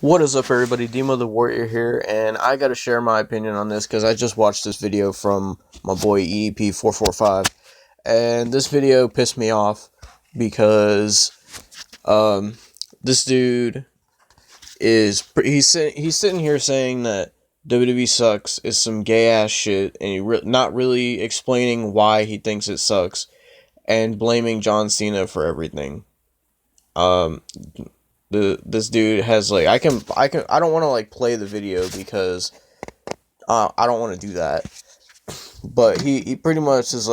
What is up, everybody? Demo the Warrior here, and I gotta share my opinion on this because I just watched this video from my boy EDP445, and this video pissed me off because this dude he's sitting here saying that WWE sucks is some gay ass shit, and not really explaining why he thinks it sucks, and blaming John Cena for everything. This dude has I don't want to play the video because I don't want to do that, but he pretty much is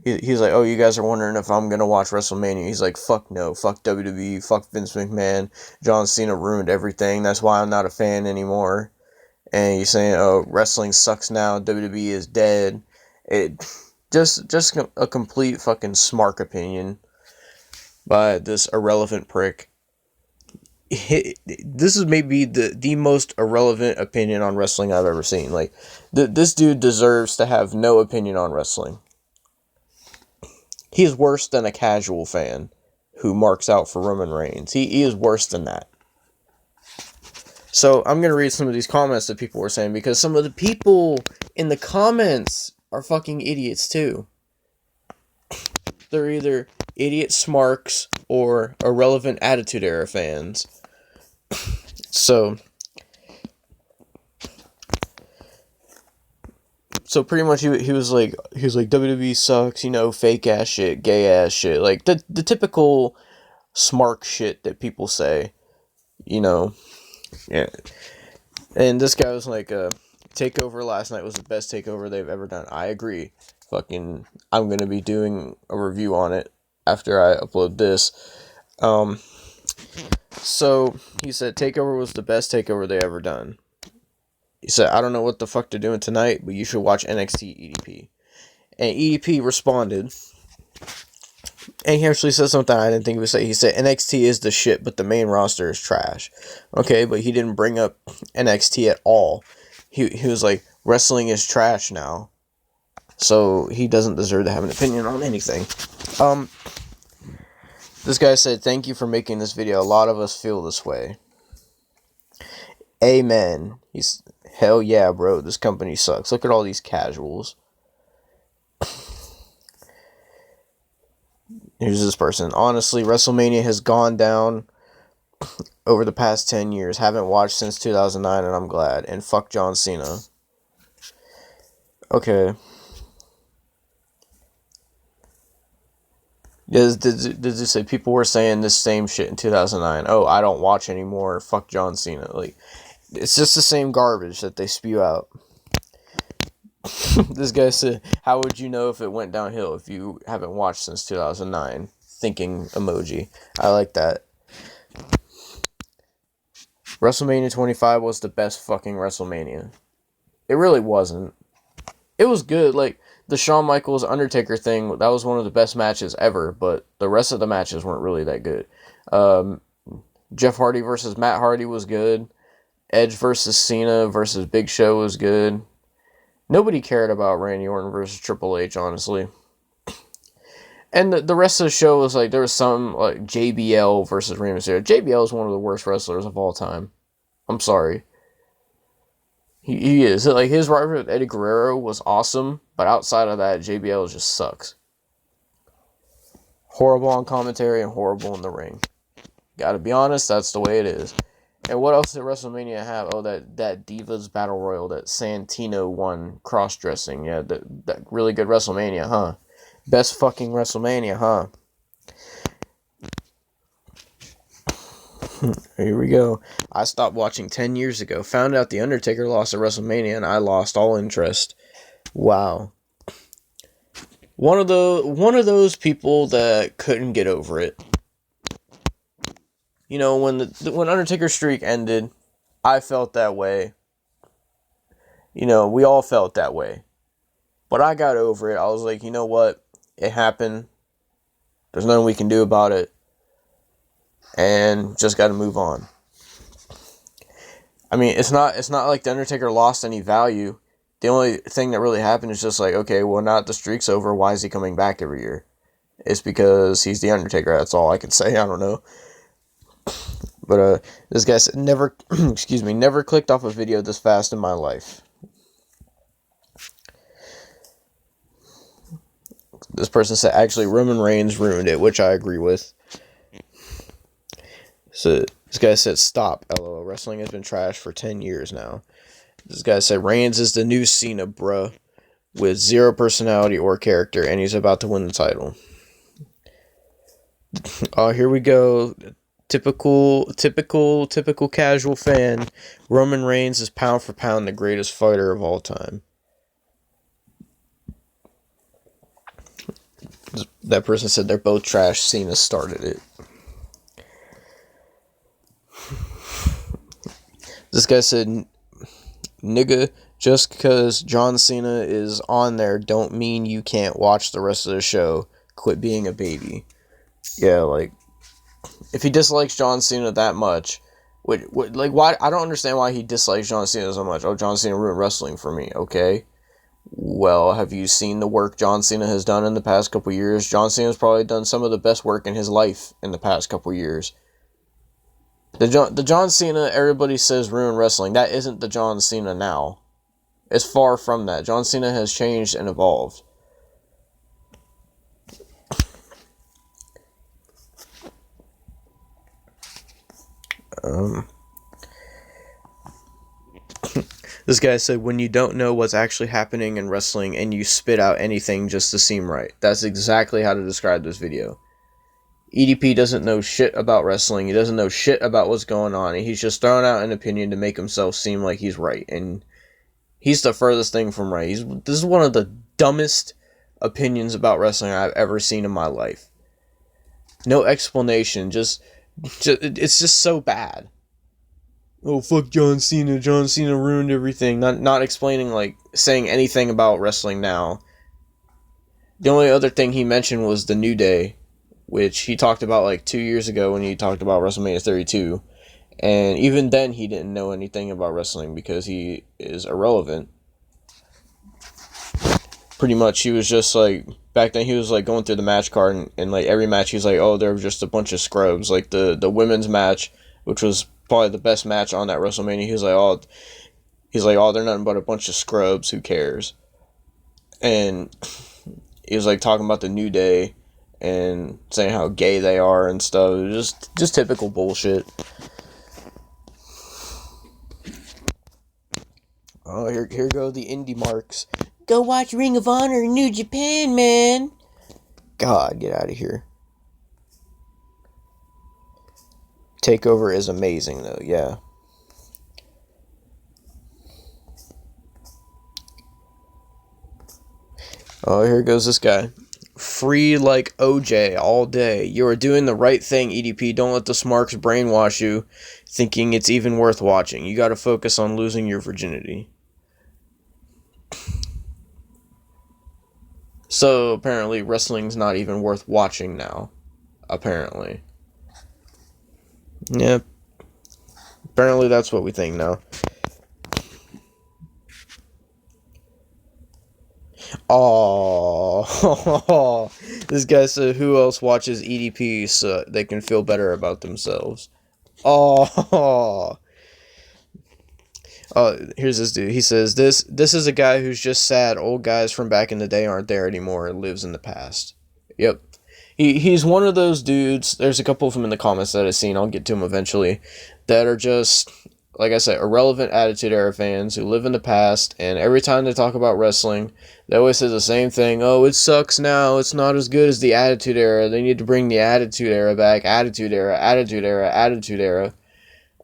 he's like, oh, you guys are wondering if I'm gonna watch WrestleMania. He's like, fuck no, fuck WWE, fuck Vince McMahon, John Cena ruined everything, that's why I'm not a fan anymore. And he's saying, oh, wrestling sucks now, WWE is dead. It just a complete fucking smart opinion by this irrelevant prick. This is maybe the most irrelevant opinion on wrestling I've ever seen. This dude deserves to have no opinion on wrestling. He is worse than a casual fan who marks out for Roman Reigns. He is worse than that. So I'm going to read some of these comments that people were saying, because some of the people in the comments are fucking idiots too. They're either idiot smarks or irrelevant Attitude Era fans. So pretty much he was like WWE sucks, fake ass shit, gay ass shit, like the typical smark shit that people say, yeah. And this guy was like, Takeover last night was the best takeover they've ever done. I agree. I'm gonna be doing a review on it after I upload this. So he said Takeover was the best takeover they ever done. He said, I don't know what the fuck they're doing tonight, but you should watch NXT EDP. And EDP responded, and he actually said something I didn't think he would say. He said, NXT is the shit, but the main roster is trash. Okay, but he didn't bring up NXT at all. He was like, wrestling is trash now. So he doesn't deserve to have an opinion on anything. This guy said, thank you for making this video. A lot of us feel this way. Amen. Hell yeah, bro. This company sucks. Look at all these casuals. Here's this person. Honestly, WrestleMania has gone down over the past 10 years. Haven't watched since 2009, and I'm glad. And fuck John Cena. Okay. Did you say people were saying this same shit in 2009? Oh, I don't watch anymore. Fuck John Cena. It's just the same garbage that they spew out. This guy said, how would you know if it went downhill if you haven't watched since 2009? Thinking emoji. I like that. WrestleMania 25 was the best fucking WrestleMania. It really wasn't. It was good. The Shawn Michaels Undertaker thing, that was one of the best matches ever, but the rest of the matches weren't really that good. Jeff Hardy versus Matt Hardy was good. Edge versus Cena versus Big Show was good. Nobody cared about Randy Orton versus Triple H, honestly. And the rest of the show was there was some JBL versus Rey Mysterio. JBL is one of the worst wrestlers of all time. I'm sorry. He is. His rivalry with Eddie Guerrero was awesome, but outside of that, JBL just sucks. Horrible on commentary and horrible in the ring. Gotta be honest, that's the way it is. And what else did WrestleMania have? Oh, that Divas Battle Royal that Santino won, cross-dressing. Yeah, that really good WrestleMania, huh? Best fucking WrestleMania, huh? Here we go. I stopped watching 10 years ago. Found out The Undertaker lost at WrestleMania, and I lost all interest. Wow. One of those people that couldn't get over it. When Undertaker's streak ended, I felt that way. We all felt that way. But I got over it. I was like, you know what? It happened. There's nothing we can do about it. And just got to move on. I mean, it's not like The Undertaker lost any value. The only thing that really happened is just okay, well, now that the streak's over, why is he coming back every year? It's because he's The Undertaker. That's all I can say. I don't know. But this guy said never, excuse me, never clicked off a video this fast in my life. This person said actually Roman Reigns ruined it, which I agree with. So this guy said stop. LOL. Wrestling has been trash for 10 years now. This guy said Reigns is the new Cena, bruh, with zero personality or character, and he's about to win the title. Oh, here we go. Typical casual fan. Roman Reigns is pound for pound the greatest fighter of all time. That person said they're both trash. Cena started it. This guy said, nigga, just because John Cena is on there don't mean you can't watch the rest of the show. Quit being a baby. Yeah, like, if he dislikes John Cena that much, why? I don't understand why he dislikes John Cena so much. Oh, John Cena ruined wrestling for me. Okay. Well, have you seen the work John Cena has done in the past couple years? John Cena's probably done some of the best work in his life in the past couple years. The John Cena everybody says ruined wrestling, that isn't the John Cena now. It's far from that. John Cena has changed and evolved. This guy said, when you don't know what's actually happening in wrestling and you spit out anything just to seem right. That's exactly how to describe this video. EDP doesn't know shit about wrestling. He doesn't know shit about what's going on. He's just throwing out an opinion to make himself seem like he's right. And he's the furthest thing from right. This is one of the dumbest opinions about wrestling I've ever seen in my life. No explanation. It's just so bad. Oh, fuck John Cena. John Cena ruined everything. Not explaining, like, saying anything about wrestling now. The only other thing he mentioned was the New Day, which he talked about like 2 years ago when he talked about WrestleMania 32. And even then, he didn't know anything about wrestling because he is irrelevant. Pretty much, he was just like, back then he was like going through the match card, and like every match he's like, oh, there were just a bunch of scrubs. Like the women's match, which was probably the best match on that WrestleMania, he was like, oh, they're nothing but a bunch of scrubs, who cares? And he was like talking about the New Day and saying how gay they are and stuff. It was just typical bullshit. Oh, here go the indie marks. Go watch Ring of Honor in New Japan, man. God, get out of here. TakeOver is amazing, though, yeah. Oh, here goes this guy. Free like OJ all day. You are doing the right thing, EDP. Don't let the smarks brainwash you, thinking it's even worth watching. You gotta focus on losing your virginity. So, apparently, wrestling's not even worth watching now. Apparently. Yeah. Apparently, that's what we think now. Oh, this guy said, who else watches EDP so they can feel better about themselves? Oh, here's this dude. He says, this is a guy who's just sad old guys from back in the day aren't there anymore and lives in the past. Yep. He's one of those dudes, there's a couple of them in the comments that I've seen, I'll get to them eventually, that are just, like I said, irrelevant Attitude Era fans who live in the past, and every time they talk about wrestling, they always say the same thing. Oh, it sucks now. It's not as good as the Attitude Era. They need to bring the Attitude Era back. Attitude Era, Attitude Era, Attitude Era.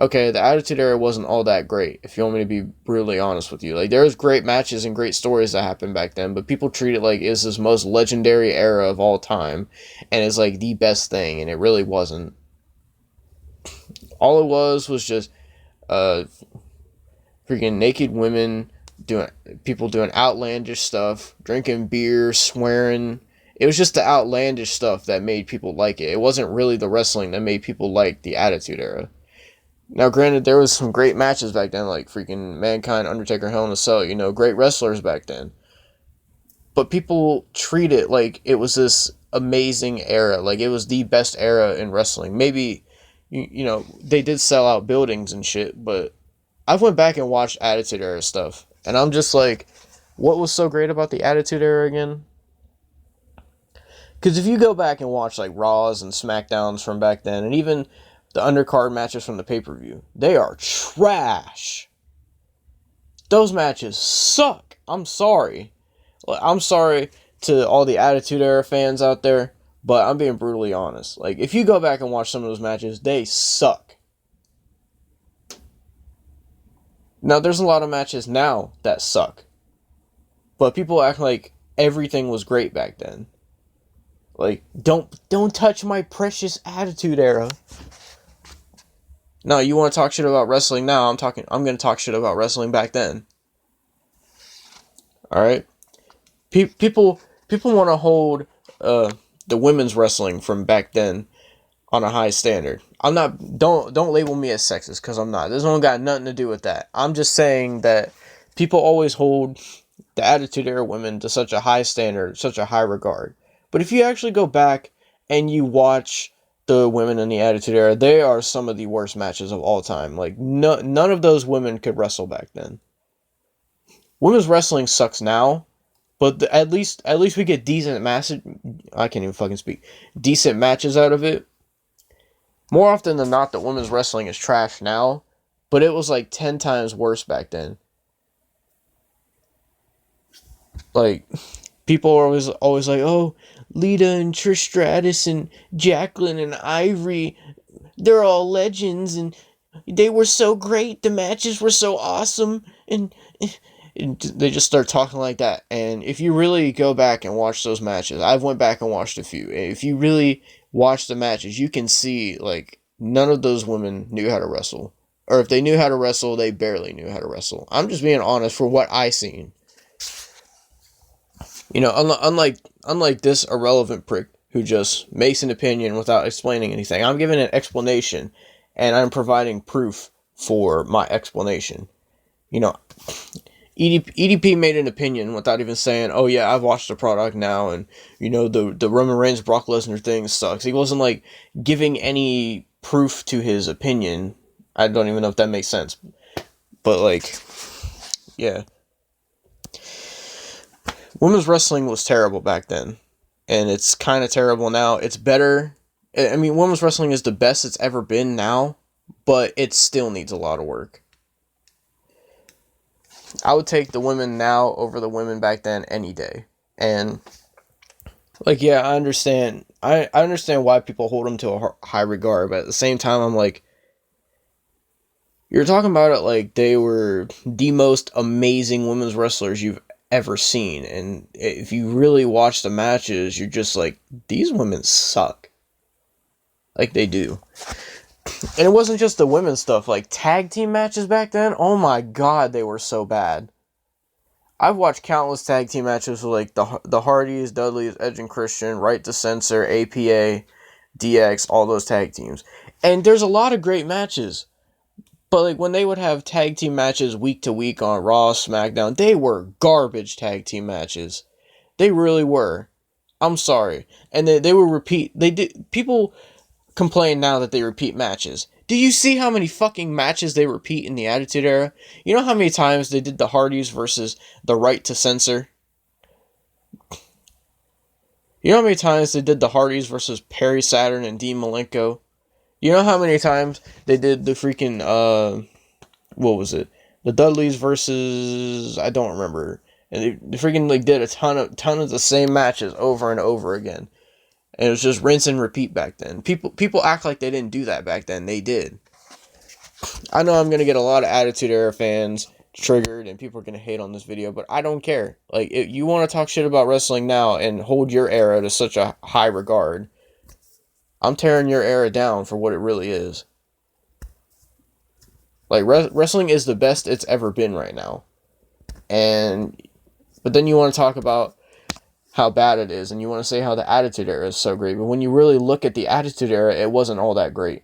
Okay, the Attitude Era wasn't all that great, if you want me to be brutally honest with you. Like, there was great matches and great stories that happened back then, but people treat it like it's this most legendary era of all time, and it's like the best thing, and it really wasn't. All it was just freaking naked women people doing outlandish stuff, drinking beer, swearing. It was just the outlandish stuff that made people like it. It wasn't really the wrestling that made people like the Attitude Era. Now, granted, there was some great matches back then, like freaking Mankind, Undertaker, Hell in a Cell, great wrestlers back then. But people treat it like it was this amazing era, like it was the best era in wrestling. Maybe you know, they did sell out buildings and shit, but I've went back and watched Attitude Era stuff, and I'm just like, what was so great about the Attitude Era again? Because if you go back and watch like Raws and SmackDowns from back then, and even the undercard matches from the pay-per-view, they are trash. Those matches suck. I'm sorry. I'm sorry to all the Attitude Era fans out there, but I'm being brutally honest. Like, if you go back and watch some of those matches, they suck. Now, there's a lot of matches now that suck, but people act like everything was great back then. Like, don't touch my precious Attitude Era. No, you want to talk shit about wrestling now? I'm gonna talk shit about wrestling back then. All right, people want to hold the women's wrestling from back then on a high standard. I'm not. Don't label me as sexist, because I'm not. This one got nothing to do with that. I'm just saying that people always hold the Attitude Era women to such a high standard, such a high regard. But if you actually go back and you watch the women in the Attitude Era, they are some of the worst matches of all time. Like, none of those women could wrestle back then. Women's wrestling sucks now, but at least we get decent matches. I can't even fucking speak. Decent matches out of it. More often than not, the women's wrestling is trash now, but it was like 10 times worse back then. Like, people are always like, oh, Lita and Trish Stratus and Jacqueline and Ivory, they're all legends and they were so great. The matches were so awesome. And they just start talking like that. And if you really go back and watch those matches, I've went back and watched a few. If you really watch the matches, you can see, like, none of those women knew how to wrestle. Or if they knew how to wrestle, they barely knew how to wrestle. I'm just being honest for what I seen. You know, unlike this irrelevant prick who just makes an opinion without explaining anything. I'm giving an explanation, and I'm providing proof for my explanation. You know, EDP made an opinion without even saying, oh yeah, I've watched the product now, and, you know, the Roman Reigns Brock Lesnar thing sucks. He wasn't, like, giving any proof to his opinion. I don't even know if that makes sense. But, like, yeah. Women's wrestling was terrible back then, and it's kind of terrible now. It's better. I mean, women's wrestling is the best it's ever been now, but it still needs a lot of work. I would take the women now over the women back then any day. And, like, yeah, I understand. I understand why people hold them to a high regard, but at the same time, I'm like, you're talking about it like they were the most amazing women's wrestlers you've ever seen. And if you really watch the matches, you're just like, these women suck. Like, they do. And it wasn't just the women's stuff. Like, tag team matches back then, oh my god, they were so bad. I've watched countless tag team matches with, like, the Hardys, Dudleys, Edge and Christian, Right to Censor, APA, DX, all those tag teams. And there's a lot of great matches. But, like, when they would have tag team matches week to week on Raw, SmackDown, they were garbage tag team matches. They really were. I'm sorry. And they would repeat. People complain now that they repeat matches. Do you see how many fucking matches they repeat in the Attitude Era? You know how many times they did the Hardys versus the Right to Censor? You know how many times they did the Hardys versus Perry Saturn and Dean Malenko? You know how many times they did the freaking, what was it? The Dudleys versus, I don't remember. And they freaking, like, did a ton of the same matches over and over again. And it was just rinse and repeat back then. People act like they didn't do that back then. They did. I know I'm going to get a lot of Attitude Era fans triggered and people are going to hate on this video, but I don't care. Like, if you want to talk shit about wrestling now and hold your era to such a high regard, I'm tearing your era down for what it really is. Like, wrestling is the best it's ever been right now. But then you want to talk about how bad it is, and you want to say how the Attitude Era is so great, but when you really look at the Attitude Era, it wasn't all that great.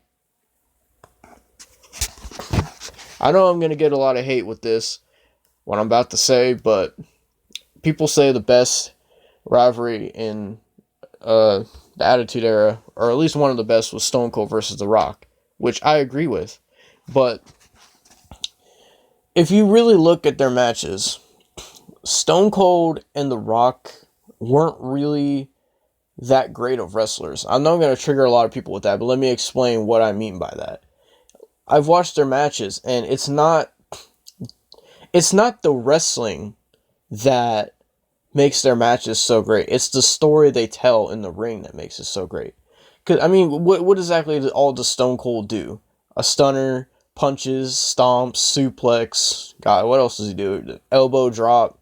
I know I'm going to get a lot of hate with this, what I'm about to say, but people say the best rivalry in the Attitude Era, or at least one of the best, was Stone Cold versus The Rock. which I agree with. But if you really look at their matches, Stone Cold and The Rock weren't really that great of wrestlers. I know I'm going to trigger a lot of people with that, but let me explain what I mean by that. I've watched their matches, and it's not the wrestling that makes their matches so great. It's the story they tell in the ring that makes it so great. Cause I mean, what exactly does Stone Cold do? A stunner, punches, stomps, suplex. God, what else does he do? Elbow drop,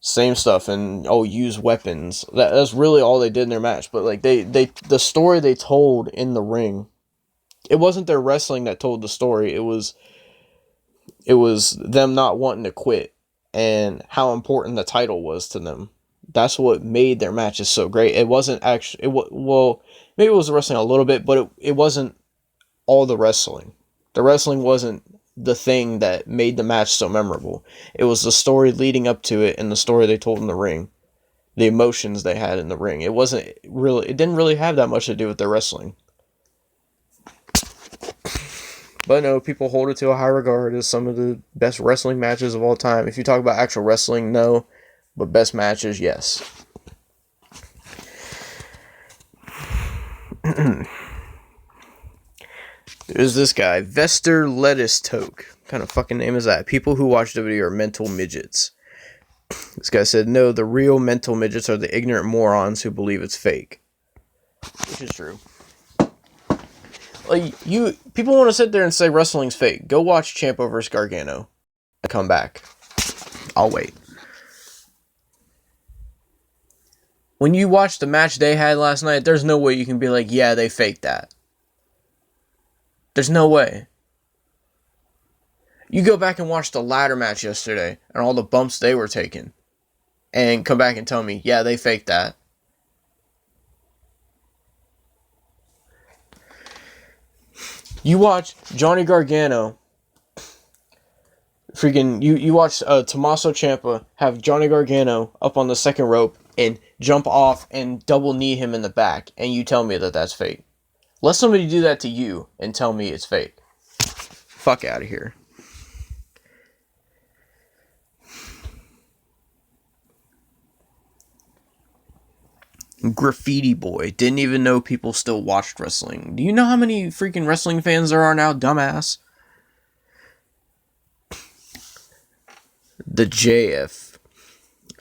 same stuff, and use weapons. That's really all they did in their match. But like the story they told in the ring, it wasn't their wrestling that told the story. It was them not wanting to quit and how important the title was to them. That's what made their matches so great. It wasn't actually well, maybe it was the wrestling a little bit, but it wasn't all the wrestling. The wrestling wasn't the thing that made the match so memorable. It was the story leading up to it and the story they told in the ring. The emotions they had in the ring. It didn't really have that much to do with their wrestling. But no, people hold it to a high regard as some of the best wrestling matches of all time. If you talk about actual wrestling, no. But best matches, yes. There's this guy, Vester Lettuce Toke. What kind of fucking name is that? People who watch WWE are mental midgets. This guy said, no, the real mental midgets are the ignorant morons who believe it's fake. Which is true. Like, people want to sit there and say wrestling's fake. Go watch Ciampa vs. Gargano. Come back. I'll wait. When you watch the match they had last night, there's no way you can be like, yeah, they faked that. There's no way. You go back and watch the ladder match yesterday and all the bumps they were taking, and come back and tell me, yeah, they faked that. You watch Johnny Gargano, you watch Tommaso Ciampa have Johnny Gargano up on the second rope and jump off and double knee him in the back, and you tell me that that's fake. Let somebody do that to you and tell me it's fake. Fuck out of here. Graffiti Boy. Didn't even know people still watched wrestling. Do you know how many freaking wrestling fans there are now, dumbass? The JF.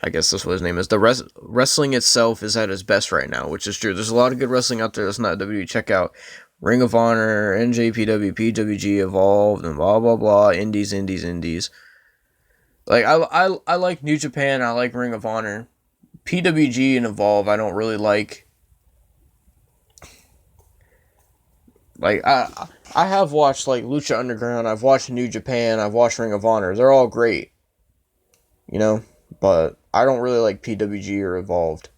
I guess that's what his name is. The wrestling itself is at its best right now, which is true. There's a lot of good wrestling out there that's not WWE. Check out Ring of Honor, NJPW, PWG, Evolved, and blah, blah, blah. Indies. Like, I like New Japan. I like Ring of Honor. PWG and Evolve I don't really like. Like, I have watched, like, Lucha Underground. I've watched New Japan. I've watched Ring of Honor. They're all great. You know? But I don't really like PWG or Evolved.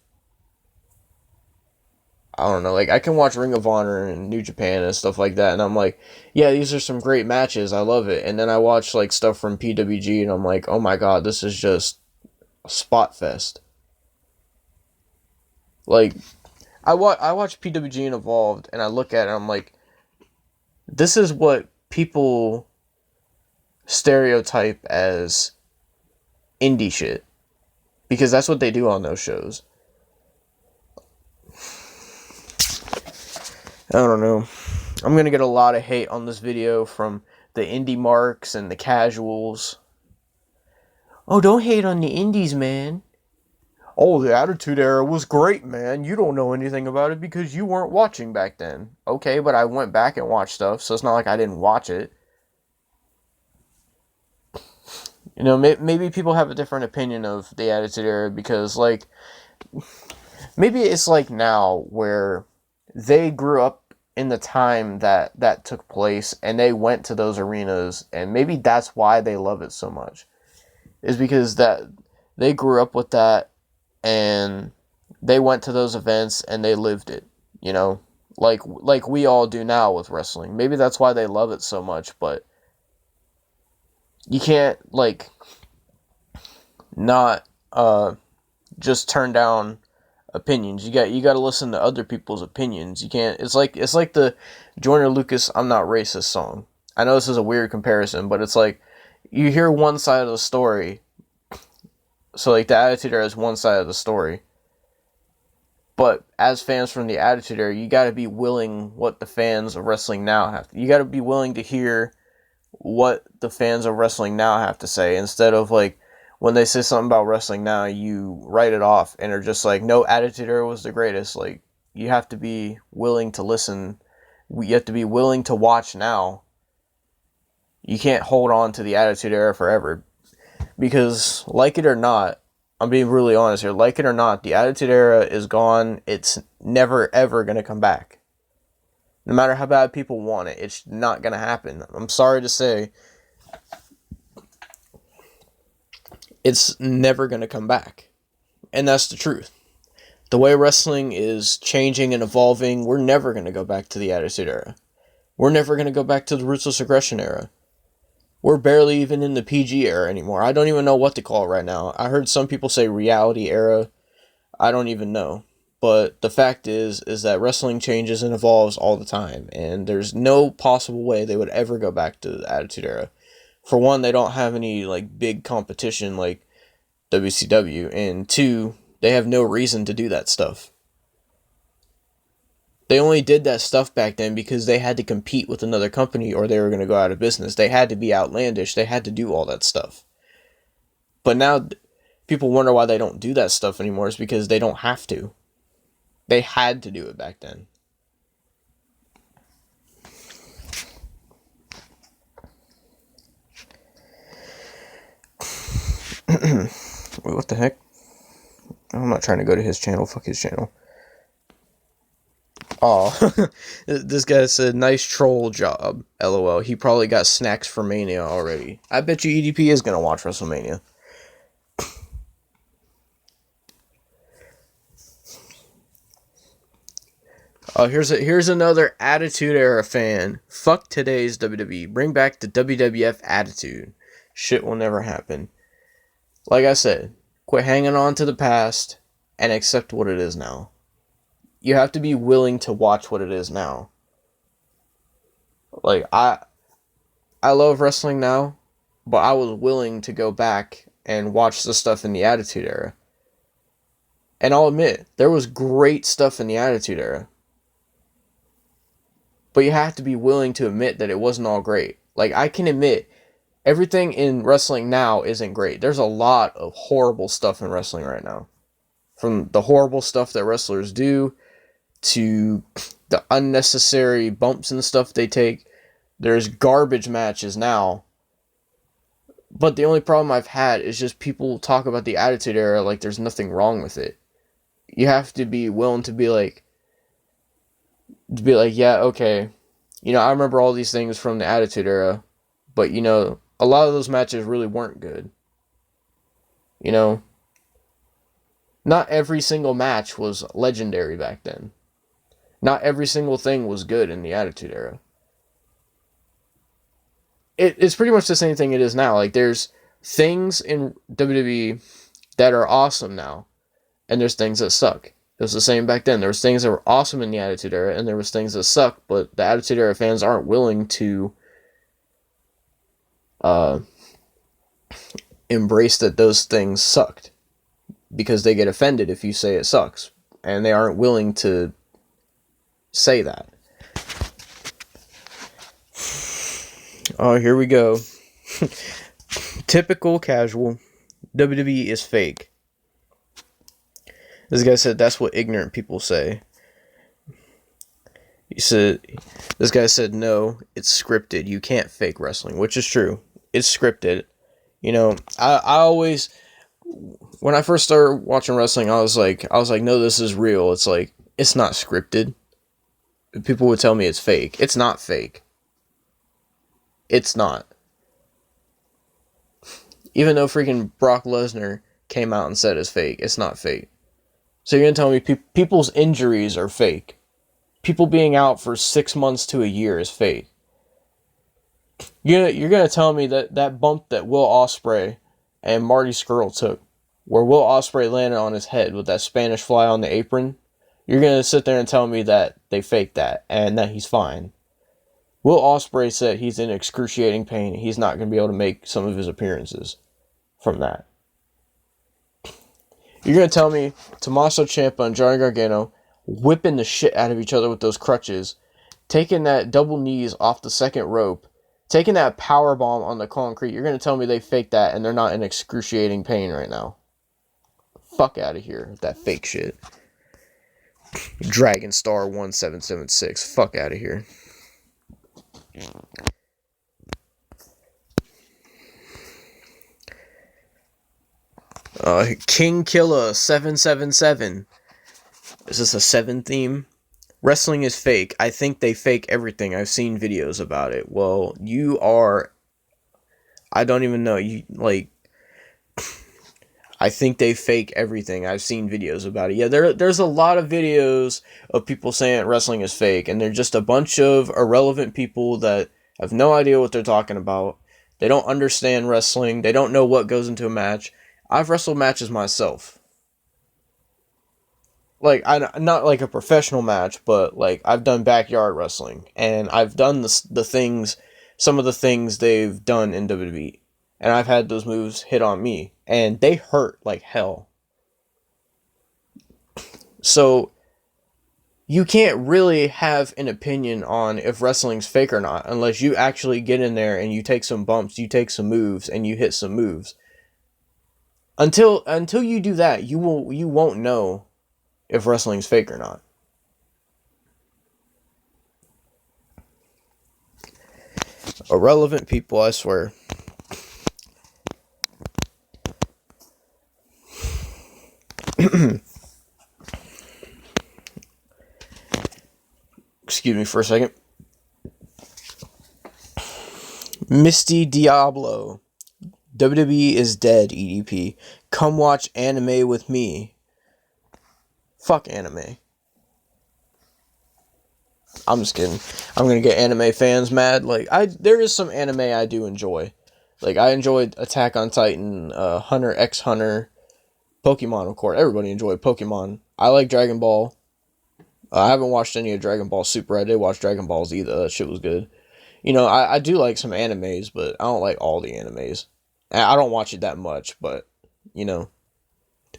I don't know. Like, I can watch Ring of Honor and New Japan and stuff like that, and I'm like, yeah, these are some great matches. I love it. And then I watch, like, stuff from PWG, and I'm like, oh my god, this is just a spot fest. Like, I watch PWG and Evolved, and I look at it, and I'm like, this is what people stereotype as indie shit. Because that's what they do on those shows. I don't know. I'm going to get a lot of hate on this video from the indie marks and the casuals. Oh, don't hate on the indies, man. Oh, the Attitude Era was great, man. You don't know anything about it because you weren't watching back then. Okay, but I went back and watched stuff, so it's not like I didn't watch it. You know, maybe people have a different opinion of the Attitude Era because, like, maybe it's like now where they grew up in the time that took place and they went to those arenas, and maybe that's why they love it so much. Is because that they grew up with that and they went to those events and they lived it, you know? Like we all do now with wrestling. Maybe that's why they love it so much, but you can't, like, not just turn down opinions. You got to listen to other people's opinions. You can't. It's like the Joyner Lucas "I'm Not Racist" song. I know this is a weird comparison, but it's like you hear one side of the story. So like the Attitude Era is one side of the story. But as fans from the Attitude Era, you got to be willing what the fans of wrestling now have. You got to be willing to hear what the fans of wrestling now have to say, instead of like when they say something about wrestling now, you write it off and are just like, no, Attitude Era was the greatest. Like, you have to be willing to listen. You have to be willing to watch now. You can't hold on to the Attitude Era forever. Because, like it or not, I'm being really honest here, like it or not, the Attitude Era is gone. It's never, ever going to come back. No matter how bad people want it, it's not going to happen. I'm sorry to say, it's never going to come back. And that's the truth. The way wrestling is changing and evolving, we're never going to go back to the Attitude Era. We're never going to go back to the Ruthless Aggression Era. We're barely even in the PG era anymore. I don't even know what to call it right now. I heard some people say reality era. I don't even know. But the fact is that wrestling changes and evolves all the time. And there's no possible way they would ever go back to the Attitude Era. For one, they don't have any like big competition like WCW. And two, they have no reason to do that stuff. They only did that stuff back then because they had to compete with another company or they were going to go out of business. They had to be outlandish. They had to do all that stuff. But now people wonder why they don't do that stuff anymore. It's because they don't have to. They had to do it back then. Wait, what the heck? I'm not trying to go to his channel. Fuck his channel. Oh, this guy said, nice troll job, LOL. He probably got snacks for Mania already. I bet you EDP is going to watch WrestleMania. Oh, here's another Attitude Era fan. Fuck today's WWE. Bring back the WWF attitude. Shit will never happen. Like I said, quit hanging on to the past and accept what it is now. You have to be willing to watch what it is now. Like, I love wrestling now, but I was willing to go back and watch the stuff in the Attitude Era. And I'll admit, there was great stuff in the Attitude Era. But you have to be willing to admit that it wasn't all great. Like, I can admit, everything in wrestling now isn't great. There's a lot of horrible stuff in wrestling right now. From the horrible stuff that wrestlers do, to the unnecessary bumps and stuff they take. There's garbage matches now. But the only problem I've had is just people talk about the Attitude Era like there's nothing wrong with it. You have to be willing to be like, yeah, okay. You know, I remember all these things from the Attitude Era, but you know, a lot of those matches really weren't good. You know, not every single match was legendary back then. Not every single thing was good in the Attitude Era. It's pretty much the same thing it is now. Like, there's things in WWE that are awesome now, and there's things that suck. It was the same back then. There was things that were awesome in the Attitude Era, and there was things that suck, but the Attitude Era fans aren't willing to embrace that those things sucked, because they get offended if you say it sucks, and they aren't willing to say that. Oh, here we go. Typical casual. WWE is fake. This guy said that's what ignorant people say. This guy said no, it's scripted. You can't fake wrestling, which is true. It's scripted. You know, I always, when I first started watching wrestling, I was like, no, this is real. It's like, it's not scripted. People would tell me it's fake. It's not fake. It's not. Even though freaking Brock Lesnar came out and said it's fake, it's not fake. So you're going to tell me people's injuries are fake. People being out for 6 months to a year is fake. You're going to tell me that bump that Will Ospreay and Marty Scurll took where Will Ospreay landed on his head with that Spanish fly on the apron, you're going to sit there and tell me that they faked that and that he's fine. Will Ospreay said he's in excruciating pain. He's not going to be able to make some of his appearances from that. You're going to tell me Tommaso Ciampa and Johnny Gargano whipping the shit out of each other with those crutches, taking that double knees off the second rope, taking that power bomb on the concrete. You're going to tell me they faked that and they're not in excruciating pain right now. Fuck out of here with that fake shit. Dragon Star 1776. Fuck out of here. King Killer 777. Is this a 7 theme? Wrestling is fake. I think they fake everything. I've seen videos about it. Well, you are... I don't even know. I think they fake everything. I've seen videos about it. Yeah, there's a lot of videos of people saying wrestling is fake, and they're just a bunch of irrelevant people that have no idea what they're talking about. They don't understand wrestling. They don't know what goes into a match. I've wrestled matches myself. Like, not like a professional match, but like I've done backyard wrestling, and I've done the things, some of the things they've done in WWE, and I've had those moves hit on me, and they hurt like hell. So you can't really have an opinion on if wrestling's fake or not unless you actually get in there and you take some bumps, you take some moves, and you hit some moves. Until you do that, you won't know if wrestling's fake or not. Irrelevant people, I swear. Excuse me for a second. Misty Diablo. WWE is dead, EDP. Come watch anime with me. Fuck anime. I'm just kidding. I'm gonna get anime fans mad. Like, there is some anime I do enjoy. Like, I enjoyed Attack on Titan, Hunter x Hunter, Pokemon, of course. Everybody enjoyed Pokemon. I like Dragon Ball. I haven't watched any of Dragon Ball Super. I did watch Dragon Ball Z, though. That shit was good. You know, I do like some animes, but I don't like all the animes. I don't watch it that much, but, you know,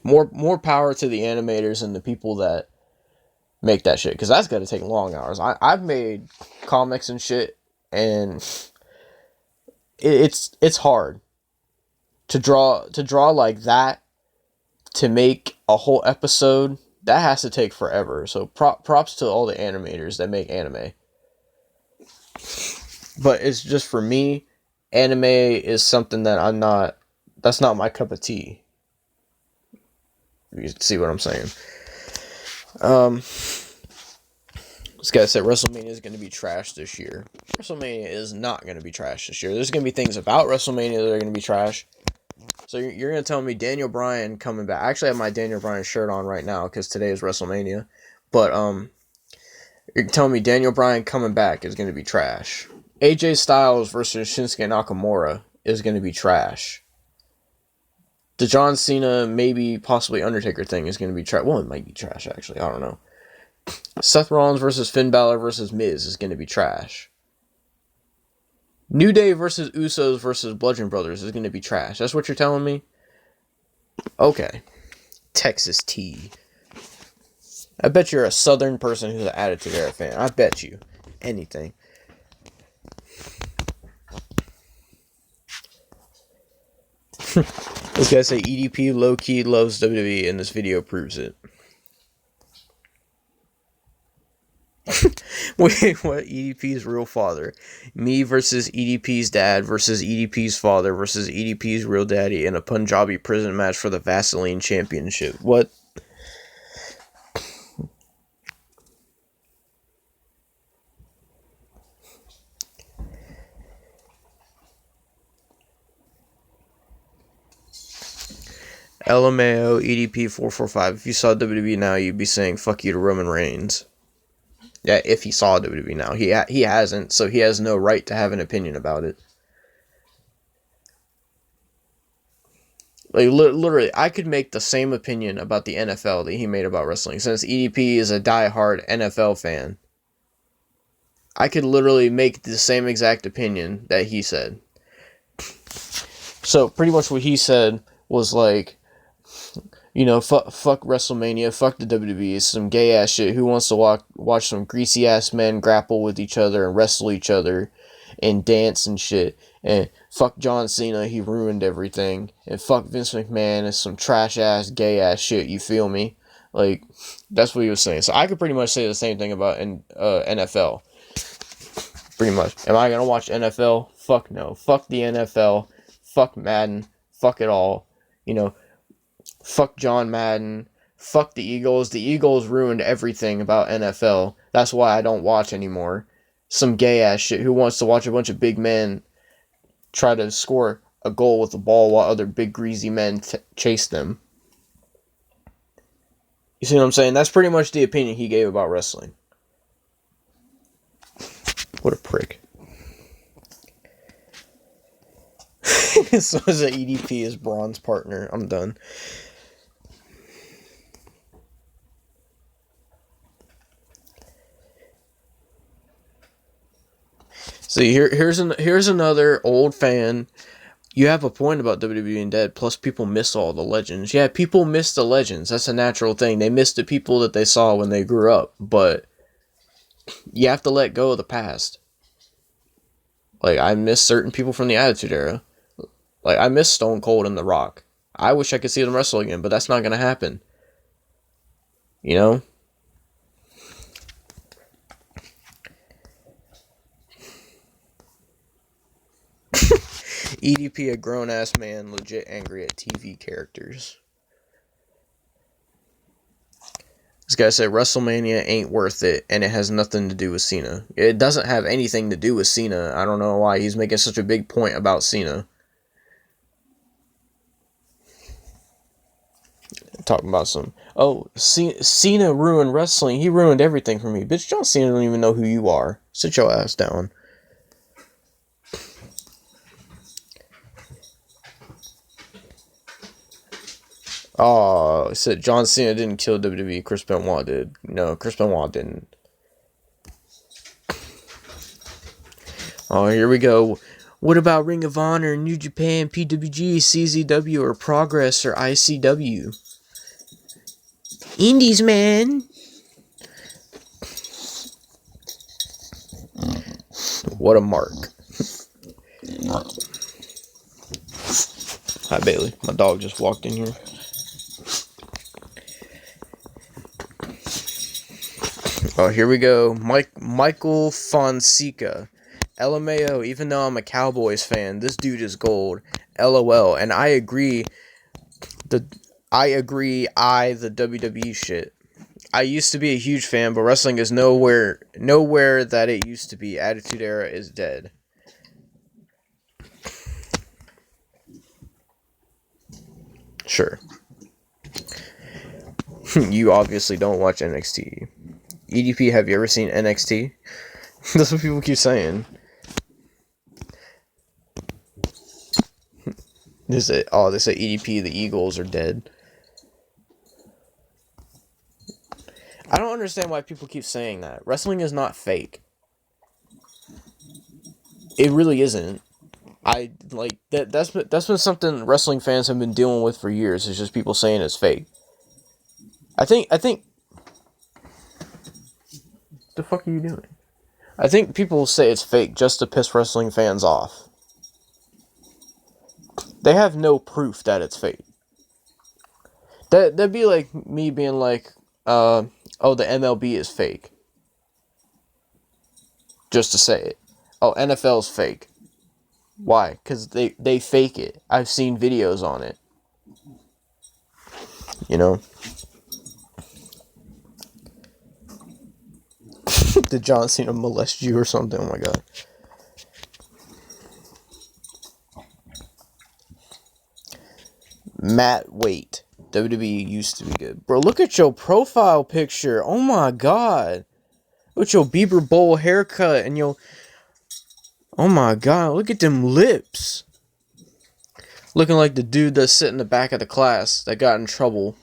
more power to the animators and the people that make that shit, because that's got to take long hours. I've made comics and shit, and it's hard to draw like that, to make a whole episode. That has to take forever. So props to all the animators that make anime. But it's just, for me, anime is something that that's not my cup of tea. You see what I'm saying? This guy said WrestleMania is going to be trash this year. WrestleMania is not going to be trash this year. There's going to be things about WrestleMania that are going to be trash. So you're going to tell me Daniel Bryan coming back. I actually have my Daniel Bryan shirt on right now because today is WrestleMania. But you're telling me Daniel Bryan coming back is going to be trash. AJ Styles versus Shinsuke Nakamura is going to be trash. The John Cena, maybe possibly Undertaker thing is going to be trash. Well, it might be trash, actually. I don't know. Seth Rollins versus Finn Balor versus Miz is going to be trash. New Day versus Usos versus Bludgeon Brothers is going to be trash. That's what you're telling me? Okay. Texas T. I bet you're a Southern person who's an Attitude Era fan. I bet you. Anything. This guy say EDP low-key loves WWE, and this video proves it. Wait, what? EDP's real father. Me versus EDP's dad versus EDP's father versus EDP's real daddy in a Punjabi prison match for the Vaseline Championship. What? LMAO EDP 445. If you saw WWE now, you'd be saying fuck you to Roman Reigns. Yeah, if he saw WWE now. He hasn't, so he has no right to have an opinion about it. Like, literally, I could make the same opinion about the NFL that he made about wrestling. Since EDP is a diehard NFL fan, I could literally make the same exact opinion that he said. So, pretty much what he said was like, you know, fuck WrestleMania, fuck the WWE, it's some gay ass shit. Who wants to watch some greasy ass men grapple with each other and wrestle each other and dance and shit? And fuck John Cena, he ruined everything. And fuck Vince McMahon, it's some trash ass gay ass shit. You feel me? Like, that's what he was saying. So I could pretty much say the same thing about NFL. Pretty much. Am I gonna watch NFL? Fuck no. Fuck the NFL. Fuck Madden. Fuck it all. You know. Fuck John Madden. Fuck the Eagles. The Eagles ruined everything about NFL. That's why I don't watch anymore. Some gay ass shit. Who wants to watch a bunch of big men try to score a goal with the ball while other big greasy men chase them? You see what I'm saying? That's pretty much the opinion he gave about wrestling. What a prick. So is an EDP is Braun's partner. I'm done. See, here's another old fan. You have a point about WWE being dead, plus people miss all the legends. Yeah, people miss the legends. That's a natural thing. They miss the people that they saw when they grew up, but you have to let go of the past. Like, I miss certain people from the Attitude Era. Like, I miss Stone Cold and The Rock. I wish I could see them wrestle again, but that's not going to happen. You know? EDP, a grown-ass man, legit angry at TV characters. This guy said WrestleMania ain't worth it, and it has nothing to do with Cena. It doesn't have anything to do with Cena. I don't know why he's making such a big point about Cena. Talking about some, oh, Cena ruined wrestling. He ruined everything for me. Bitch, John Cena don't even know who you are. Sit your ass down. Oh, said John Cena didn't kill WWE. Chris Benoit did. No, Chris Benoit didn't. Oh, here we go. What about Ring of Honor, New Japan, PWG, CZW, or Progress, or ICW? Indies, man. What a mark. Hi, Bailey. My dog just walked in here. Oh, here we go. Michael Fonseca. LMAO, even though I'm a Cowboys fan, this dude is gold. LOL. And I agree. The WWE shit. I used to be a huge fan, but wrestling is nowhere that it used to be. Attitude Era is dead. Sure. You obviously don't watch NXT. EDP, have you ever seen NXT? That's what people keep saying. They say EDP, the Eagles are dead. I don't understand why people keep saying that. Wrestling is not fake. It really isn't. I like that's been something wrestling fans have been dealing with for years. It's just people saying it's fake. I think the fuck are you doing? I think people say it's fake just to piss wrestling fans off. They have no proof that it's fake. That'd be like me being like, oh, the MLB is fake. Just to say it. Oh, NFL's fake. Why? Because they fake it. I've seen videos on it. You know? Did John Cena molest you or something? Oh my god. Matt Waite. WWE used to be good. Bro, look at your profile picture. Oh my god. Look at your Bieber bowl haircut and your... Oh my god, look at them lips. Looking like the dude that's sitting in the back of the class that got in trouble,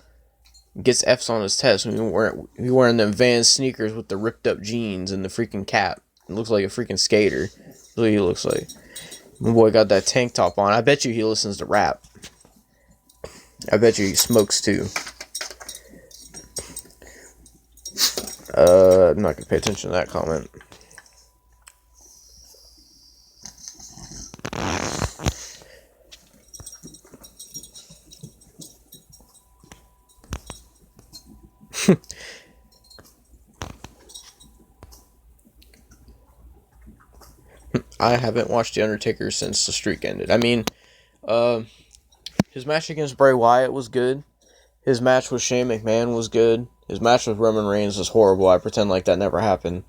gets F's on his test when he wearing them Vans sneakers with the ripped up jeans and the freaking cap. It looks like a freaking skater. That's what he looks like. My boy got that tank top on. I bet you he listens to rap. I bet you he smokes too. I'm not gonna pay attention to that comment. I haven't watched The Undertaker since the streak ended. I mean, his match against Bray Wyatt was good. His match with Shane McMahon was good. His match with Roman Reigns was horrible. I pretend like that never happened.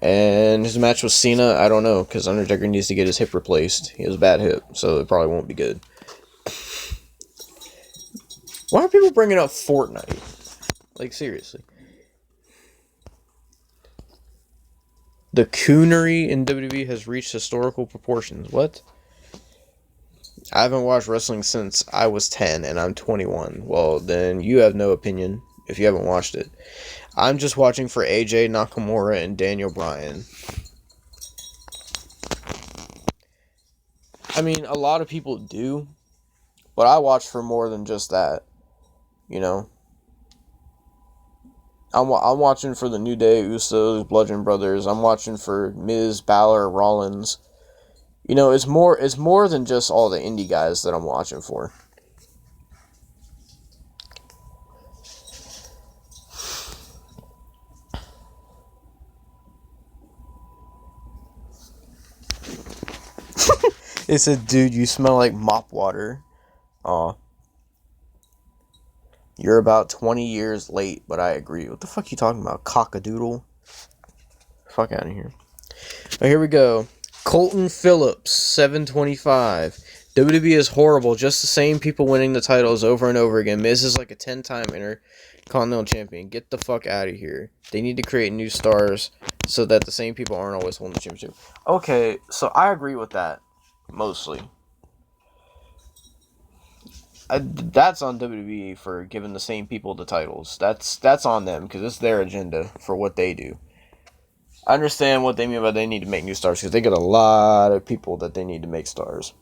And his match with Cena, I don't know, because Undertaker needs to get his hip replaced. He has a bad hip, so it probably won't be good. Why are people bringing up Fortnite? Like, seriously. The coonery in WWE has reached historical proportions. What? I haven't watched wrestling since I was 10 and I'm 21. Well, then you have no opinion if you haven't watched it. I'm just watching for AJ Nakamura and Daniel Bryan. I mean, a lot of people do, but I watch for more than just that. You know? I'm watching for the New Day, Usos, Bludgeon Brothers. I'm watching for Miz, Balor, Rollins. You know, it's more than just all the indie guys that I'm watching for. It said, dude, you smell like mop water. Aw. You're about 20 years late, but I agree. What the fuck you talking about? Cockadoodle? Fuck out of here. But here we go. Colton Phillips, 725. WWE is horrible. Just the same people winning the titles over and over again. Miz is like a 10-time Intercontinental Champion. Get the fuck out of here. They need to create new stars so that the same people aren't always holding the championship. Okay, so I agree with that. Mostly. That's on WWE for giving the same people the titles. That's on them because it's their agenda for what they do. I understand what they mean by they need to make new stars because they get a lot of people that they need to make stars.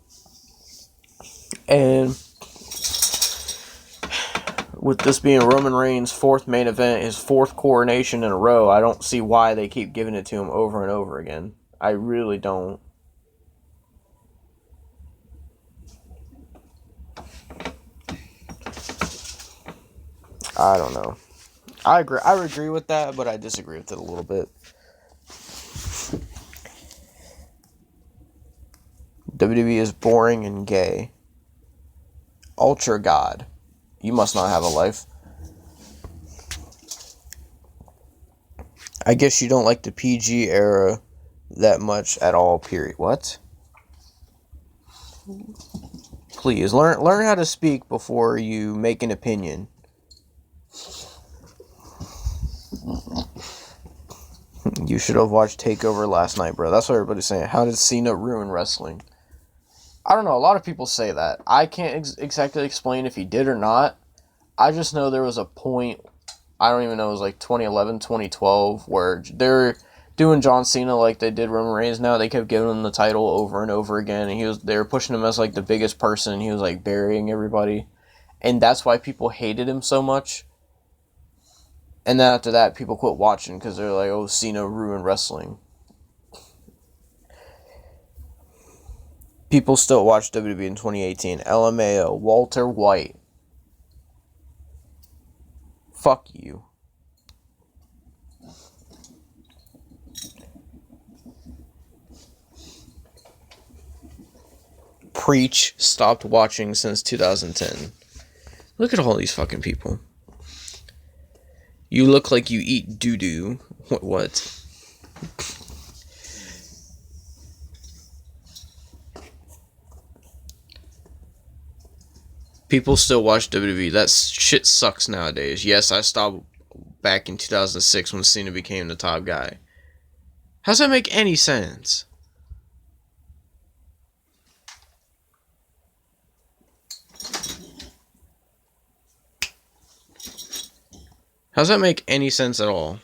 And with this being Roman Reigns' fourth main event, his fourth coronation in a row, I don't see why they keep giving it to him over and over again. I really don't. I don't know. I agree with that, but I disagree with it a little bit. WWE is boring and gay. Ultra God. You must not have a life. I guess you don't like the PG era that much at all, period. What? Please, learn how to speak before you make an opinion. You should have watched TakeOver last night, bro. That's what everybody's saying. How did Cena ruin wrestling? I don't know. A lot of people say that. I can't exactly explain if he did or not. I just know there was a point, I don't even know, it was like 2011, 2012, where they're doing John Cena like they did Roman Reigns now. They kept giving him the title over and over again, and they were pushing him as like the biggest person. He was like burying everybody. And that's why people hated him so much. And then after that, people quit watching because they're like, oh, Cena ruined wrestling. People still watch WWE in 2018. LMAO, Walter White. Fuck you. Preach stopped watching since 2010. Look at all these fucking people. You look like you eat doo-doo. What? People still watch WWE. That shit sucks nowadays. Yes, I stopped back in 2006 when Cena became the top guy. How's that make any sense? How's that make any sense at all?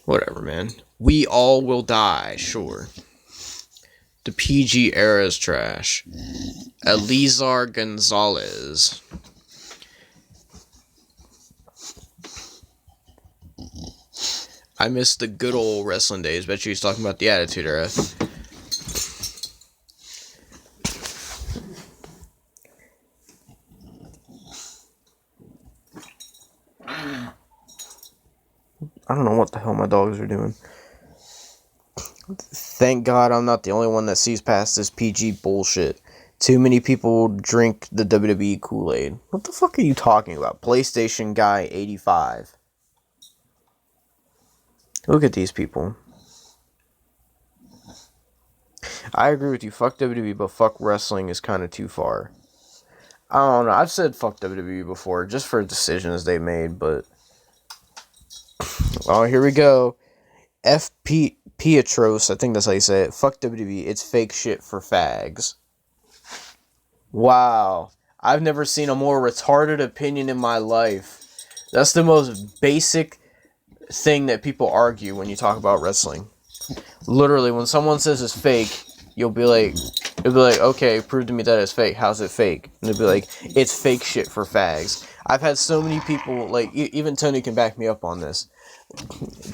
Whatever, man. We all will die, sure. The PG era is trash. Elizar Gonzalez. I miss the good old wrestling days. Bet you he's talking about the Attitude Era. I don't know what the hell my dogs are doing. Thank God I'm not the only one that sees past this PG bullshit. Too many people drink the WWE Kool-Aid. What the fuck are you talking about? PlayStation Guy 85. Look at these people. I agree with you. Fuck WWE, but fuck wrestling is kind of too far. I don't know. I've said fuck WWE before, just for decisions they made, but... Oh, here we go. FP Pietros, I think that's how you say it. Fuck WWE, it's fake shit for fags. Wow. I've never seen a more retarded opinion in my life. That's the most basic thing that people argue when you talk about wrestling. Literally, when someone says it's fake, you'll be like, okay, prove to me that it's fake. How's it fake? And they'll be like, it's fake shit for fags. I've had so many people, like, even Tony can back me up on this.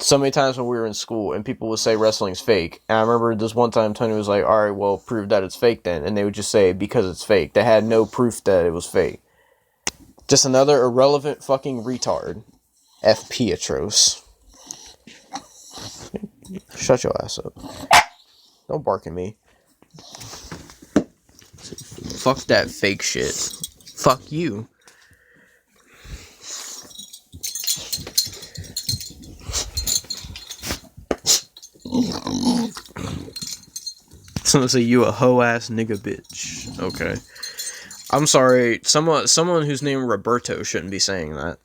So many times when we were in school and people would say wrestling's fake. And I remember this one time Tony was like, alright, well, prove that it's fake then. And they would just say, because it's fake. They had no proof that it was fake. Just another irrelevant fucking retard. F. Pietros. Shut your ass up. Don't bark at me. Fuck that fake shit. Fuck you. Someone say you a hoe ass nigga bitch. Okay. I'm sorry. Someone whose name Roberto shouldn't be saying that.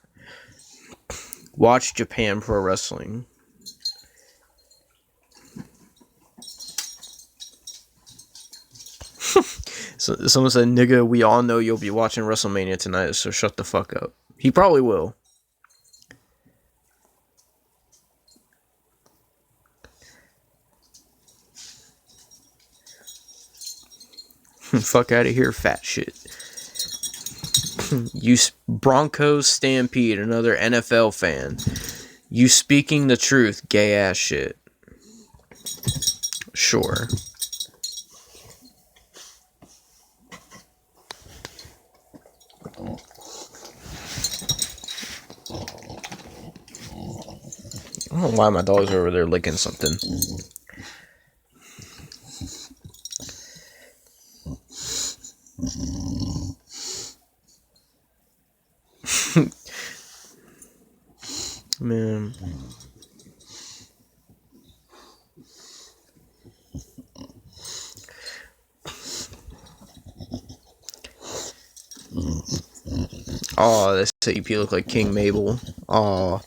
Watch Japan Pro Wrestling. So, someone said, nigga, we all know you'll be watching WrestleMania tonight, so shut the fuck up. He probably will. Fuck out of here, fat shit. You Broncos Stampede, another NFL fan. You speaking the truth, gay ass shit. Sure. I don't know why my dog's over there licking something. Man. Oh, this AP look like King Mabel. Oh.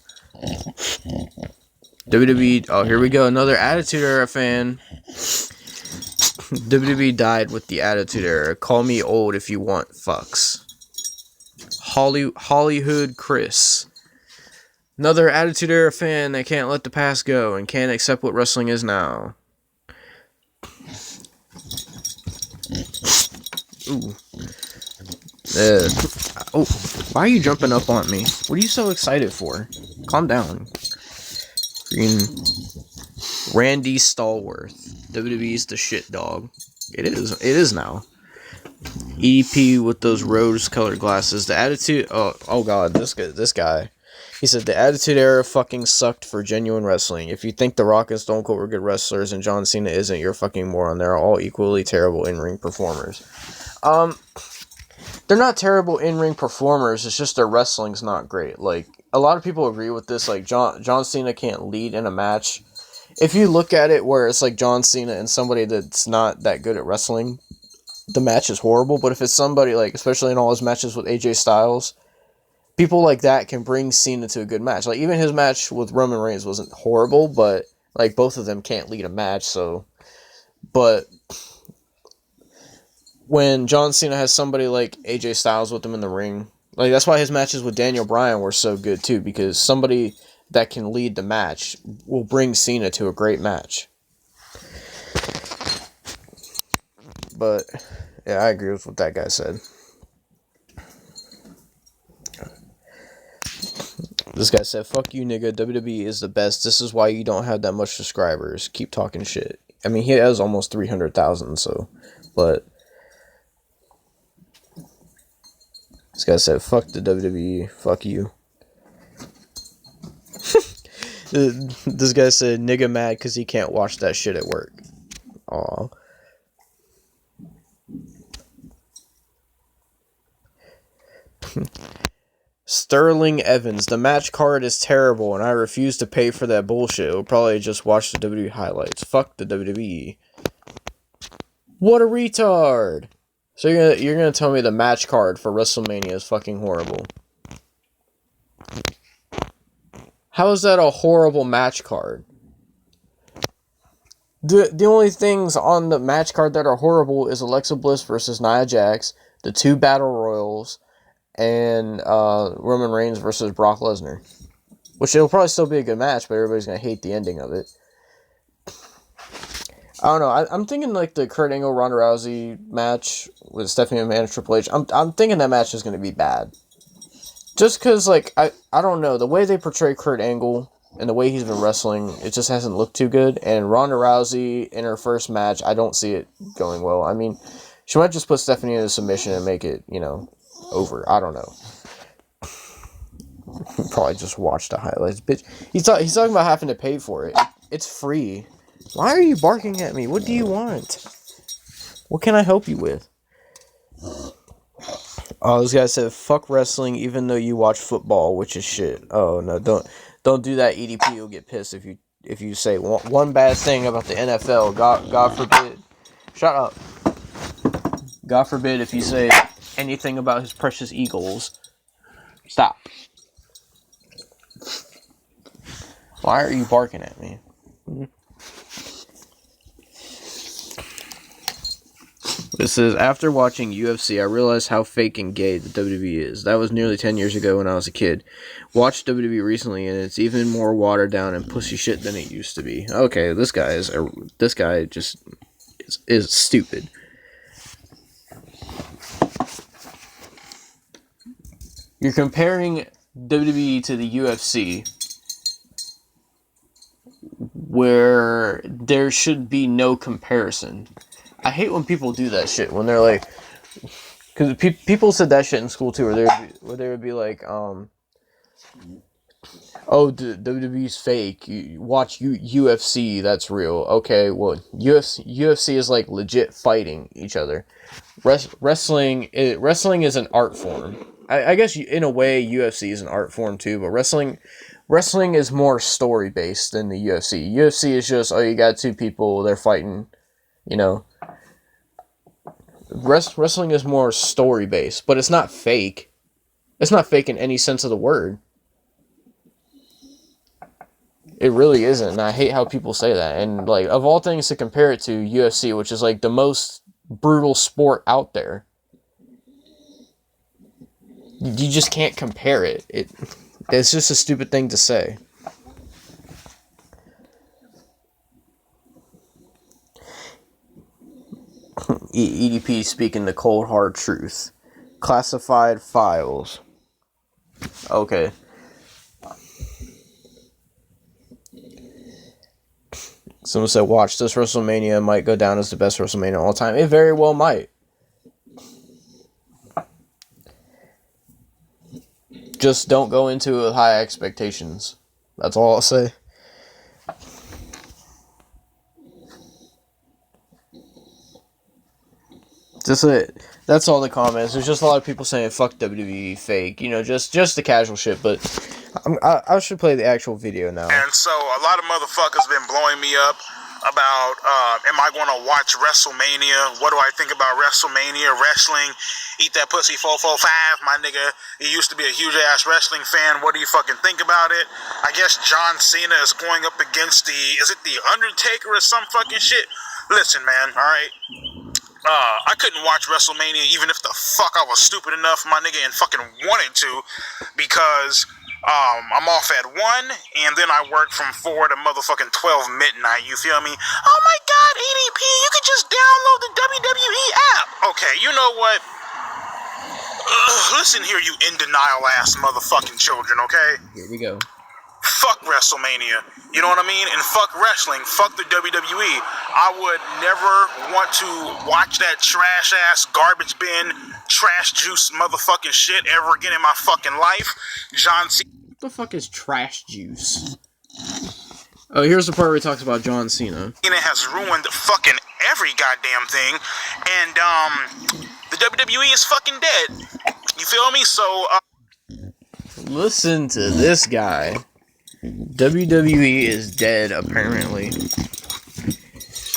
WWE. Oh, here we go. Another Attitude Era fan. WWE died with the Attitude Era. Call me old if you want fucks. Hollywood Chris. Another Attitude Era fan that can't let the past go and can't accept what wrestling is now. Ooh. Oh, why are you jumping up on me? What are you so excited for? Calm down. Randy Stallworth. WWE's the shit dog. It is now. EP with those rose-colored glasses. The Attitude... Oh god, this guy. He said, the Attitude Era fucking sucked for genuine wrestling. If you think The Rock and Stone Cold were good wrestlers and John Cena isn't, you're a fucking moron. They're all equally terrible in-ring performers. They're not terrible in-ring performers, it's just their wrestling's not great. Like, a lot of people agree with this, like, John Cena can't lead in a match. If you look at it where it's like John Cena and somebody that's not that good at wrestling, the match is horrible, but if it's somebody, like, especially in all his matches with AJ Styles, people like that can bring Cena to a good match. Like, even his match with Roman Reigns wasn't horrible, but, like, both of them can't lead a match, so... But... when John Cena has somebody like AJ Styles with him in the ring. Like, that's why his matches with Daniel Bryan were so good too, because somebody that can lead the match will bring Cena to a great match. But yeah, I agree with what that guy said. This guy said, "Fuck you, nigga. WWE is the best. This is why you don't have that much subscribers. Keep talking shit." I mean, he has almost 300,000, so, but this guy said, "Fuck the WWE. Fuck you." This guy said, "Nigga mad because he can't watch that shit at work." Aw. Sterling Evans, the match card is terrible and I refuse to pay for that bullshit. We'll probably just watch the WWE highlights. Fuck the WWE. What a retard! So you're gonna tell me the match card for WrestleMania is fucking horrible? How is that a horrible match card? The only things on the match card that are horrible is Alexa Bliss versus Nia Jax, the 2 Battle Royals, and Roman Reigns versus Brock Lesnar. Which it'll probably still be a good match, but everybody's going to hate the ending of it. I don't know. I'm thinking like the Kurt Angle Ronda Rousey match with Stephanie McMahon and Triple H. I'm thinking that match is going to be bad. Just because, like, I don't know. The way they portray Kurt Angle and the way he's been wrestling, it just hasn't looked too good. And Ronda Rousey, in her first match, I don't see it going well. I mean, she might just put Stephanie in a submission and make it, over. I don't know. Probably just watch the highlights. Bitch, he's talking about having to pay for it. It's free. Why are you barking at me? What do you want? What can I help you with? Oh, this guy said, "Fuck wrestling, even though you watch football, which is shit." Oh no, don't do that. EDP will get pissed if you say one bad thing about the NFL. God forbid. Shut up. God forbid if you say anything about his precious Eagles. Stop. Why are you barking at me? This says, "After watching UFC, I realized how fake and gay the WWE is. That was nearly 10 years ago when I was a kid. Watched WWE recently, and it's even more watered down and pussy shit than it used to be." Okay, this guy just is stupid. You're comparing WWE to the UFC, where there should be no comparison. I hate when people do that shit, when they're like, because people said that shit in school too, where they would be like, "Oh, WWE's fake. You watch UFC, that's real." Okay, well, UFC is like legit fighting each other. Wrestling is an art form. I guess in a way UFC is an art form too, but wrestling is more story based than the UFC. UFC is just, oh, you got 2 people, they're fighting, Wrestling is more story based, but it's not fake. It's not fake in any sense of the word. It really isn't, and I hate how people say that. And like, of all things to compare it to, UFC, which is like the most brutal sport out there, you just can't compare it. It's just a stupid thing to say. EDP speaking the cold hard truth. Classified files. Okay. Someone said, "Watch, this WrestleMania might go down as the best WrestleMania of all time." It very well might. Just don't go into it with high expectations. That's all I'll say. That's all the comments. There's just a lot of people saying "fuck WWE, fake," just the casual shit. But I should play the actual video now. And so a lot of motherfuckers been blowing me up about, am I going to watch WrestleMania? What do I think about WrestleMania? Wrestling? Eat that pussy 445, my nigga. You used to be a huge-ass wrestling fan. What do you fucking think about it? I guess John Cena is going up against is it The Undertaker or some fucking shit? Listen, man, alright? I couldn't watch WrestleMania even if the fuck I was stupid enough, my nigga, and fucking wanted to, because I'm off at 1, and then I work from 4 to motherfucking 12 midnight, you feel me? Oh my god, EDP, you can just download the WWE app. Okay, you know what? Listen here, you in denial ass motherfucking children, okay? Here we go. Fuck WrestleMania. You know what I mean? And fuck wrestling. Fuck the WWE. I would never want to watch that trash ass garbage bin, trash juice motherfucking shit ever again in my fucking life. John Cena. What the fuck is trash juice? Oh, here's the part where he talks about John Cena. Has ruined fucking every goddamn thing. And, the WWE is fucking dead. You feel me? So, listen to this guy. WWE is dead, apparently.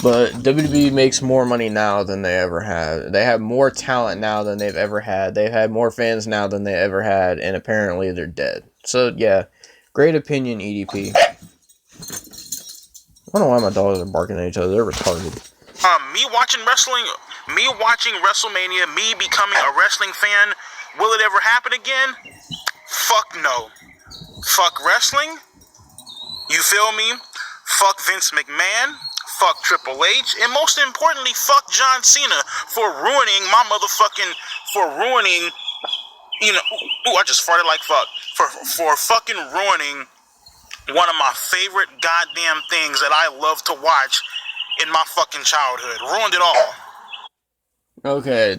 But WWE makes more money now than they ever have. They have more talent now than they've ever had. They've had more fans now than they ever had, and apparently they're dead. So, yeah. Great opinion, EDP. I don't know why my dogs are barking at each other. They're retarded. Me watching wrestling, me watching WrestleMania, me becoming a wrestling fan, will it ever happen again? Fuck no. Fuck wrestling. You feel me? Fuck Vince McMahon. Fuck Triple H. And most importantly, fuck John Cena for ruining my motherfucking, you know, ooh, I just farted like fuck. For fucking ruining one of my favorite goddamn things that I love to watch in my fucking childhood. Ruined it all. Okay,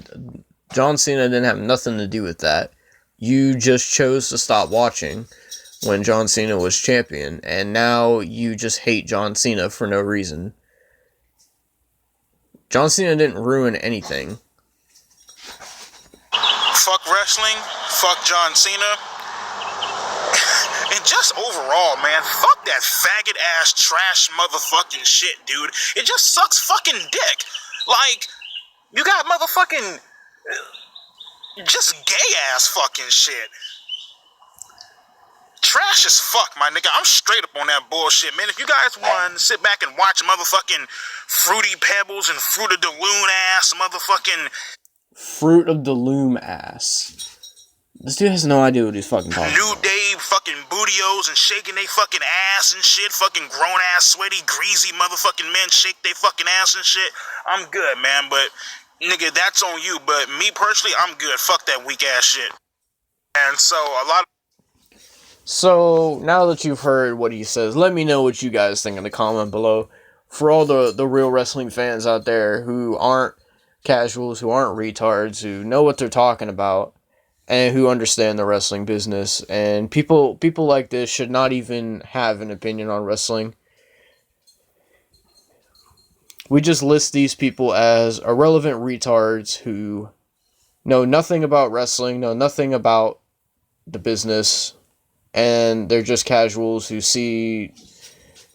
John Cena didn't have nothing to do with that. You just chose to stop watching when John Cena was champion, and now you just hate John Cena for no reason. John Cena didn't ruin anything. Fuck wrestling, fuck John Cena, and just overall, man, fuck that faggot ass trash motherfucking shit, dude. It just sucks fucking dick. Like, you got motherfucking just gay ass fucking shit. Trash as fuck, my nigga. I'm straight up on that bullshit, man. If you guys want to sit back and watch motherfucking Fruity Pebbles and Fruit of the Loom ass motherfucking Fruit of the Loom ass. This dude has no idea what he's fucking talking New about. Day fucking bootios and shaking they fucking ass and shit, fucking grown ass, sweaty, greasy motherfucking men shake they fucking ass and shit, I'm good, man, but nigga, that's on you, but me personally, I'm good. Fuck that weak ass shit. And so, a lot of So, now that you've heard what he says, let me know what you guys think in the comment below. For all the real wrestling fans out there who aren't casuals, who aren't retards, who know what they're talking about, and who understand the wrestling business. And people like this should not even have an opinion on wrestling. We just list these people as irrelevant retards who know nothing about wrestling, know nothing about the business, and they're just casuals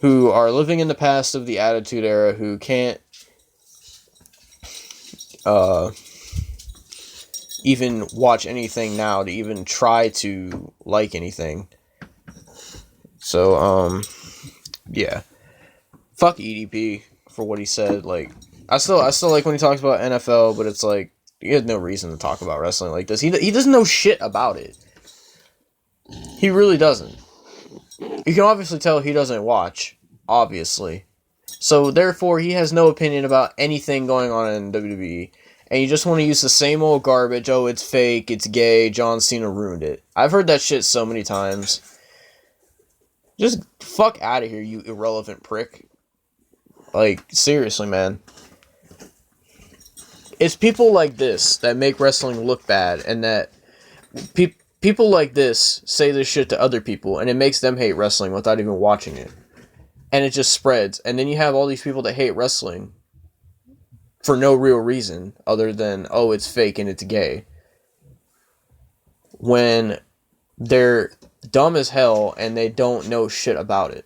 who are living in the past of the Attitude Era, who can't even watch anything now to even try to like anything. So, yeah. Fuck EDP for what he said. Like, I still like when he talks about NFL, but it's like, he has no reason to talk about wrestling like this. He doesn't know shit about it. He really doesn't. You can obviously tell he doesn't watch, obviously. So, therefore, he has no opinion about anything going on in WWE. And you just want to use the same old garbage. Oh, it's fake, it's gay, John Cena ruined it. I've heard that shit so many times. Just fuck out of here, you irrelevant prick. Like, seriously, man. It's people like this that make wrestling look bad, and that people like this say this shit to other people, and it makes them hate wrestling without even watching it. And it just spreads. And then you have all these people that hate wrestling for no real reason other than, oh, it's fake and it's gay. When they're dumb as hell and they don't know shit about it.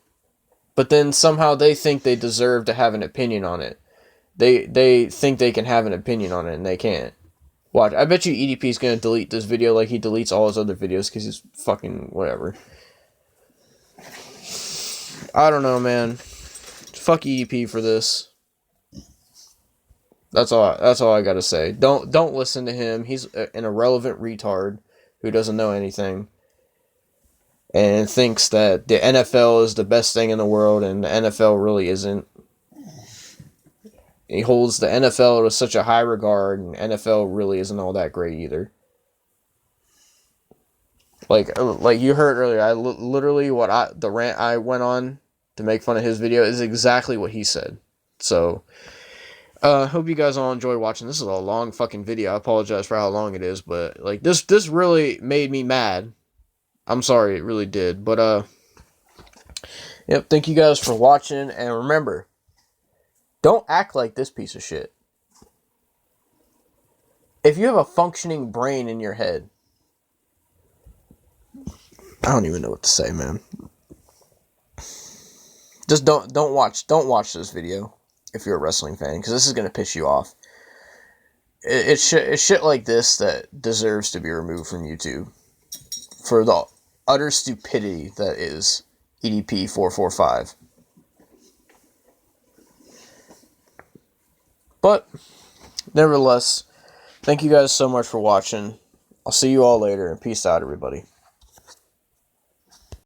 But then somehow they think they deserve to have an opinion on it. They think they can have an opinion on it and they can't. Watch, I bet you EDP's gonna delete this video like he deletes all his other videos because he's fucking whatever. I don't know, man. Fuck EDP for this. That's all I gotta say. Don't listen to him. He's an irrelevant retard who doesn't know anything and thinks that the NFL is the best thing in the world, and the NFL really isn't. He holds the NFL to such a high regard, and NFL really isn't all that great either. Like you heard earlier, literally the rant I went on to make fun of his video is exactly what he said. So, hope you guys all enjoy watching. This is a long fucking video. I apologize for how long it is, but like this really made me mad. I'm sorry, it really did. But yep, thank you guys for watching, and remember, don't act like this piece of shit. If you have a functioning brain in your head, I don't even know what to say, man. Just don't watch this video if you're a wrestling fan, because this is gonna piss you off. It's shit like this that deserves to be removed from YouTube for the utter stupidity that is EDP 445. But nevertheless, thank you guys so much for watching. I'll see you all later, and peace out, everybody.